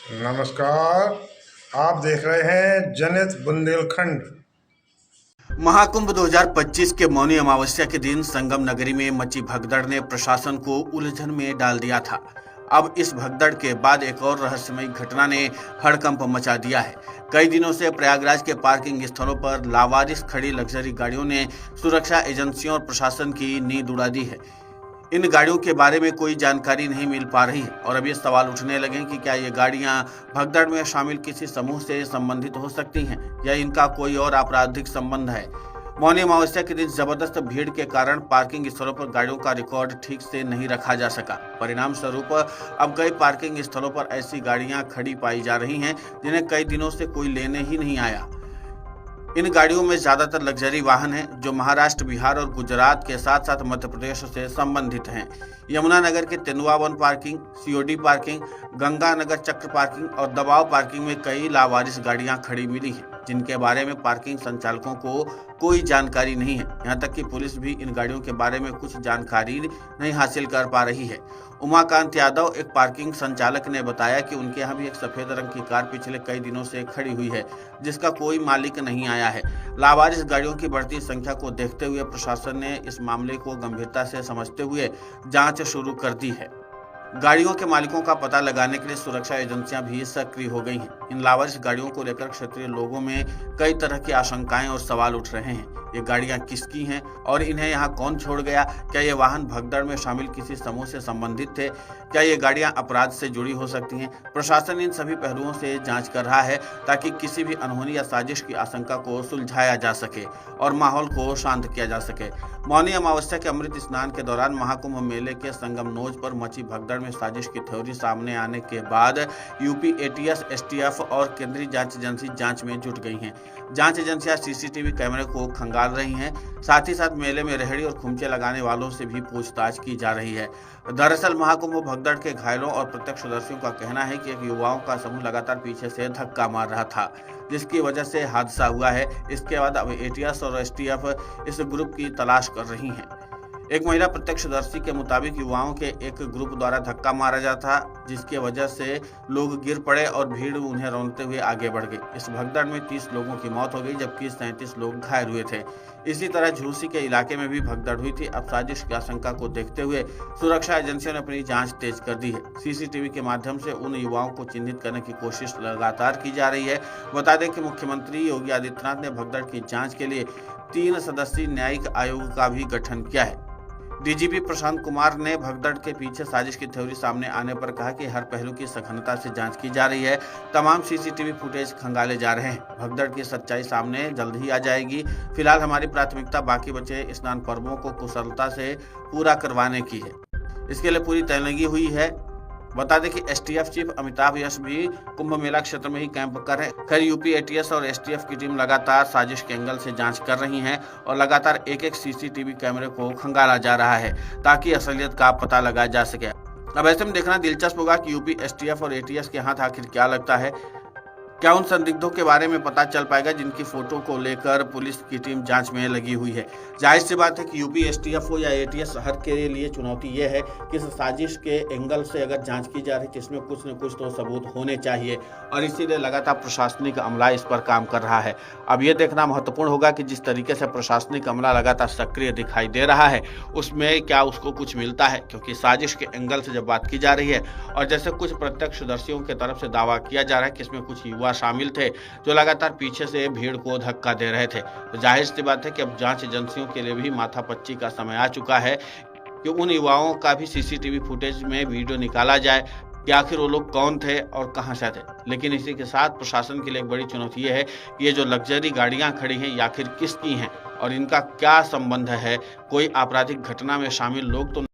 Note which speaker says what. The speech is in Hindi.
Speaker 1: नमस्कार। आप देख रहे हैं जनहित बुंदेलखंड।
Speaker 2: महाकुंभ 2025 के मौनी अमावस्या के दिन संगम नगरी में मची भगदड़ ने प्रशासन को उलझन में डाल दिया था। अब इस भगदड़ के बाद एक और रहस्यमयी घटना ने हड़कंप मचा दिया है। कई दिनों से प्रयागराज के पार्किंग स्थलों पर लावारिस खड़ी लग्जरी गाड़ियों ने सुरक्षा एजेंसियों और प्रशासन की नींद उड़ा दी है। इन गाड़ियों के बारे में कोई जानकारी नहीं मिल पा रही है और अब ये सवाल उठने लगे कि क्या ये गाड़ियां भगदड़ में शामिल किसी समूह से संबंधित हो सकती हैं या इनका कोई और आपराधिक संबंध है। मौनी अमावस्या के दिन जबरदस्त भीड़ के कारण पार्किंग स्थलों पर गाड़ियों का रिकॉर्ड ठीक से नहीं रखा जा सका। परिणाम स्वरूप अब कई पार्किंग स्थलों पर ऐसी गाड़ियां खड़ी पाई जा रही हैं जिन्हें कई दिनों से कोई लेने ही नहीं आया। इन गाड़ियों में ज्यादातर लग्जरी वाहन हैं जो महाराष्ट्र, बिहार और गुजरात के साथ साथ मध्य प्रदेश से संबंधित हैं। यमुनानगर के तेंदुआ one parking, COD parking, Ganganagar चक्र पार्किंग और दबाव पार्किंग में कई लावारिस गाड़ियां खड़ी मिली हैं जिनके बारे में पार्किंग संचालकों को कोई जानकारी नहीं है। यहाँ तक कि पुलिस भी इन गाड़ियों के बारे में कुछ जानकारी नहीं हासिल कर पा रही है। उमाकांत यादव, एक पार्किंग संचालक, ने बताया कि उनके यहाँ भी एक सफेद रंग की कार पिछले कई दिनों से खड़ी हुई है जिसका कोई मालिक नहीं आया है। लावारिस गाड़ियों की बढ़ती संख्या को देखते हुए प्रशासन ने इस मामले को गंभीरता से समझते हुए जांच शुरू कर दी है। गाड़ियों के मालिकों का पता लगाने के लिए सुरक्षा एजेंसियां भी सक्रिय हो गई हैं। इन लावारिस गाड़ियों को लेकर क्षेत्रीय लोगों में कई तरह की आशंकाएं और सवाल उठ रहे हैं। ये गाड़ियां किसकी हैं और इन्हें यहाँ कौन छोड़ गया? क्या ये वाहन भगदड़ में शामिल किसी समूह से संबंधित थे? क्या ये गाड़ियां अपराध से जुड़ी हो सकती हैं? प्रशासन इन सभी पहलुओं से जांच कर रहा है ताकि किसी भी अनहोनी या साजिश की आशंका को सुलझाया जा सके और माहौल को शांत किया जा सके। मौनी अमावस्या के अमृत स्नान के दौरान महाकुंभ मेले के संगम नोज पर मची भगदड़ में साजिश की थ्योरी सामने आने के बाद यूपी एटीएस, एसटीएफ और केंद्रीय जांच एजेंसी जांच में जुट गई हैं। जांच एजेंसियां सीसीटीवी कैमरे को खंगाल रही हैं। साथ ही साथ मेले में रेहड़ी और खुमचे लगाने वालों से भी पूछताछ की जा रही है। दरअसल महाकुंभ भगदड़ के घायलों और प्रत्यक्षदर्शियों का कहना है कि एक युवाओं का समूह लगातार पीछे से धक्का मार रहा था जिसकी वजह से हादसा हुआ है। इसके बाद अब एटीएस और एसटीएफ इस ग्रुप की तलाश कर रही हैं। एक महिला प्रत्यक्षदर्शी के मुताबिक युवाओं के एक ग्रुप द्वारा धक्का मारा जाता जिसकी वजह से लोग गिर पड़े और भीड़ उन्हें रौंदते हुए आगे बढ़ गई। इस भगदड़ में 30 लोगों की मौत हो गई जबकि 37 लोग घायल हुए थे। इसी तरह झूसी के इलाके में भी भगदड़ हुई थी। अब साजिश की आशंका को देखते हुए सुरक्षा एजेंसियों ने अपनी जांच तेज कर दी है। सीसीटीवी के माध्यम से उन युवाओं को चिन्हित करने की कोशिश लगातार की जा रही है। बता दें कि मुख्यमंत्री योगी आदित्यनाथ ने भगदड़ की जांच के लिए 3 सदस्यीय न्यायिक आयोग का भी गठन किया है। डीजीपी प्रशांत कुमार ने भगदड़ के पीछे साजिश की थ्योरी सामने आने पर कहा कि हर पहलू की सघनता से जांच की जा रही है। तमाम सीसीटीवी फुटेज खंगाले जा रहे हैं। भगदड़ की सच्चाई सामने जल्द ही आ जाएगी। फिलहाल हमारी प्राथमिकता बाकी बचे स्नान पर्वों को कुशलता से पूरा करवाने की है। इसके लिए पूरी तैयारी हुई है। बता दें कि एसटीएफ चीफ अमिताभ यश भी कुंभ मेला क्षेत्र में ही कैंप कर रहे हैं। खैर यूपी एटीएस और एसटीएफ की टीम लगातार साजिश के एंगल से जांच कर रही हैं और लगातार एक सीसीटीवी कैमरे को खंगाला जा रहा है ताकि असलियत का पता लगाया जा सके। अब ऐसे में देखना दिलचस्प होगा कि यूपी एसटीएफ और एटीएस के हाथ आखिर क्या लगता है। क्या उन संदिग्धों के बारे में पता चल पाएगा जिनकी फोटो को लेकर पुलिस की टीम जांच में लगी हुई है। जाहिर सी बात है कि यूपी एसटीएफ हो या एटीएस, हर के लिए चुनौती ये है कि इस साजिश के एंगल से अगर जांच की जा रही है इसमें कुछ न कुछ तो सबूत होने चाहिए और इसीलिए लगातार प्रशासनिक अमला इस पर काम कर रहा है। अब ये देखना महत्वपूर्ण होगा कि जिस तरीके से प्रशासनिक अमला लगातार सक्रिय दिखाई दे रहा है उसमें क्या उसको कुछ मिलता है, क्योंकि साजिश के एंगल से जब बात की जा रही है और जैसे कुछ प्रत्यक्षदर्शियों की तरफ से दावा किया जा रहा है कि इसमें कुछ युवा शामिल थे जो लगातार पीछे से भीड़ को धक्का दे रहे थे, तो जाहिर सी बात है कि अब जांच एजेंसियों के लिए भी माथापच्ची का समय आ चुका है कि उन युवाओं का भी सीसीटीवी फुटेज में वीडियो निकाला जाए कि आखिर वो लोग कौन थे और कहां से थे। लेकिन इसी के साथ प्रशासन के लिए एक बड़ी चुनौती ये है कि ये जो लग्जरी गाड़ियां खड़ी हैं ये आखिर किसकी हैं और इनका क्या संबंध है। कोई आपराधिक घटना में शामिल लोग तो